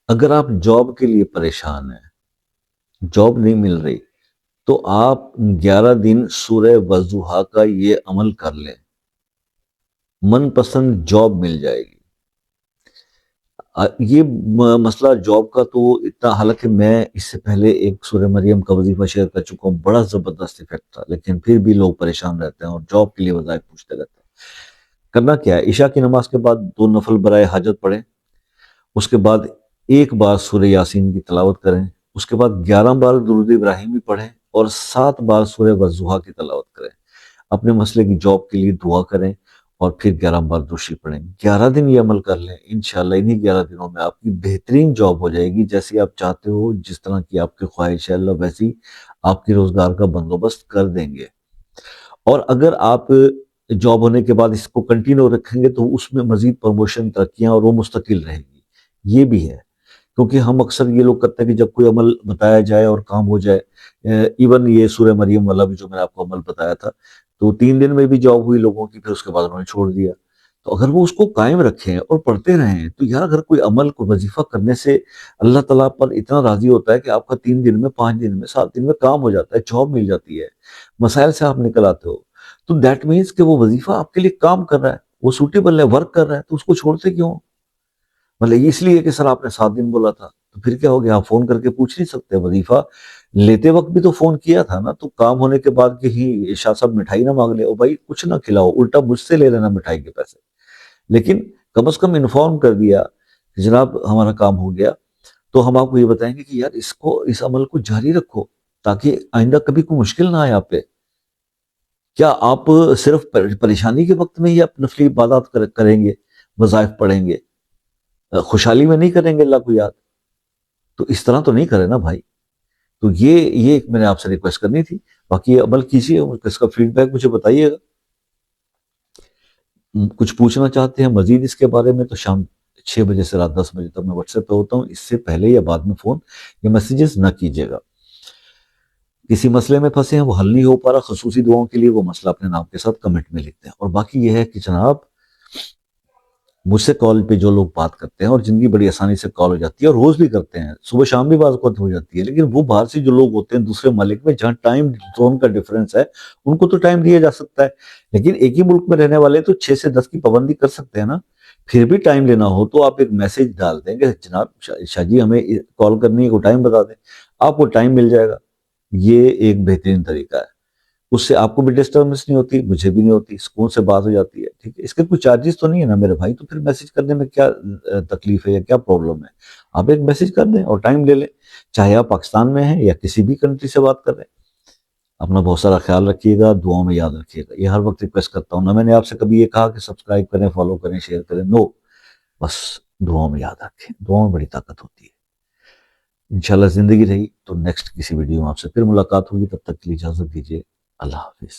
اگر آپ جاب کے لیے پریشان ہیں، جاب نہیں مل رہی، تو آپ 11 دن سورہ والضحیٰ کا یہ عمل کر لیں، من پسند جاب مل جائے گی۔ یہ مسئلہ جاب کا تو اتنا، حالانکہ میں اس سے پہلے ایک سورہ مریم کا وظیفہ شیئر کر چکا ہوں، بڑا زبردست ایفیکٹ تھا، لیکن پھر بھی لوگ پریشان رہتے ہیں اور جاب کے لیے وظائف پوچھتے رہتے ہیں۔ کرنا کیا ہے، عشاء کی نماز کے بعد 2 نفل برائے حاجت پڑھیں، اس کے بعد ایک بار سورہ یاسین کی تلاوت کریں، اس کے بعد 11 بار درود ابراہیمی پڑھیں اور 7 بار سورہ والضحیٰ کی تلاوت کریں۔ اپنے مسئلے کی جاب کے لیے دعا کریں اور پھر 11 بار درود شریف پڑھیں۔ 11 دن یہ عمل کر لیں، انشاءاللہ انہی 11 دنوں میں آپ کی بہترین جاب ہو جائے گی، جیسی آپ چاہتے ہو، جس طرح کی آپ کی خواہش ہے، اللہ ویسی آپ کی روزگار کا بندوبست کر دیں گے۔ اور اگر آپ جاب ہونے کے بعد اس کو کنٹینیو رکھیں گے تو اس میں مزید پروموشن، ترقیاں اور وہ مستقل رہے گی۔ یہ بھی ہے، کیونکہ ہم اکثر یہ لوگ کرتے ہیں کہ جب کوئی عمل بتایا جائے اور کام ہو جائے، ایون یہ سورہ مریم والا بھی جو میں نے آپ کو عمل بتایا تھا، تو 3 دن میں بھی جاب ہوئی لوگوں کی، پھر اس کے بعد انہوں نے چھوڑ دیا۔ تو اگر وہ اس کو قائم رکھیں اور پڑھتے رہیں، تو یار اگر کوئی عمل کو وظیفہ کرنے سے اللہ تعالیٰ پر اتنا راضی ہوتا ہے کہ آپ کا 3 دن میں، 5 دن میں، 7 دن میں کام ہو جاتا ہے، جاب مل جاتی ہے، مسائل سے آپ نکل آتے ہو، تو دیٹ مینس کہ وہ وظیفہ آپ کے لیے کام کر رہا ہے، وہ سوٹیبل ہے، ورک کر رہا ہے، تو اس کو چھوڑتے کیوں؟ مطلب اس لیے کہ سر آپ نے 7 دن بولا تھا، تو پھر کیا ہو گیا؟ آپ فون کر کے پوچھ نہیں سکتے؟ وظیفہ لیتے وقت بھی تو فون کیا تھا نا، تو کام ہونے کے بعد کہیں شاہ صاحب مٹھائی نہ مانگ لے، او بھائی کچھ نہ کھلاؤ، الٹا مجھ سے لے لینا مٹھائی کے پیسے، لیکن کم از کم انفارم کر دیا کہ جناب ہمارا کام ہو گیا، تو ہم آپ کو یہ بتائیں گے کہ یار اس عمل کو جاری رکھو، تاکہ آئندہ کبھی کوئی مشکل نہ آئے آپ پہ۔ کیا آپ صرف پریشانی کے وقت میں ہی آپ نفلی عبادات کریں گے، وظائف پڑھیں گے، خوشحالی میں نہیں کریں گے اللہ کو یاد؟ تو اس طرح تو نہیں کرے نا بھائی۔ تو یہ ایک میں نے آپ سے ریکویسٹ کرنی تھی، باقی یہ عمل کیجیے، اس کا فیڈ بیک مجھے بتائیے گا۔ کچھ پوچھنا چاہتے ہیں مزید اس کے بارے میں تو شام 6 بجے سے رات 10 بجے تک میں واٹس ایپ پہ ہوتا ہوں، اس سے پہلے یا بعد میں فون یا میسیجز نہ کیجیے گا۔ کسی مسئلے میں پھنسے ہیں، وہ حل نہیں ہو پا رہا، خصوصی دعاؤں کے لیے وہ مسئلہ اپنے نام کے ساتھ کمنٹ میں لکھتے ہیں۔ اور باقی یہ ہے کہ جناب مجھ سے کال پہ جو لوگ بات کرتے ہیں اور جن کی بڑی آسانی سے کال ہو جاتی ہے، اور روز بھی کرتے ہیں، صبح شام بھی بعض اوقات ہو جاتی ہے، لیکن وہ باہر سے جو لوگ ہوتے ہیں دوسرے ملک میں، جہاں ٹائم زون کا ڈیفرنس ہے، ان کو تو ٹائم دیا جا سکتا ہے، لیکن ایک ہی ملک میں رہنے والے تو 6 سے 10 کی پابندی کر سکتے ہیں نا۔ پھر بھی ٹائم لینا ہو تو آپ ایک میسج ڈال دیں کہ جناب شاہ جی ہمیں کال کرنی ہے، کو ٹائم بتا دیں، آپ کو ٹائم مل جائے گا۔ یہ ایک بہترین طریقہ ہے، اس سے آپ کو بھی ڈسٹربنس نہیں ہوتی، مجھے بھی نہیں ہوتی، سکون سے بات ہو جاتی ہے، ٹھیک ہے۔ اس کے کوئی چارجز تو نہیں ہے نا میرے بھائی، تو پھر میسج کرنے میں کیا تکلیف ہے یا کیا پرابلم ہے؟ آپ ایک میسج کر دیں اور ٹائم لے لیں، چاہے آپ پاکستان میں ہیں یا کسی بھی کنٹری سے بات کر رہے ہیں۔ اپنا بہت سارا خیال رکھیے گا، دعاؤں میں یاد رکھیے گا، یہ ہر وقت ریکویسٹ کرتا ہوں، نہ میں نے آپ سے کبھی یہ کہا کہ سبسکرائب کریں، فالو کریں، شیئر کریں، نو، بس دعاؤں میں یاد رکھیں، دعاؤں میں بڑی طاقت ہوتی ہے۔ انشاءاللہ زندگی رہی تو نیکسٹ کسی ویڈیو میں آپ سے پھر ملاقات ہوگی، تب تک کے لیے اجازت دیجیے، اللہ حافظ۔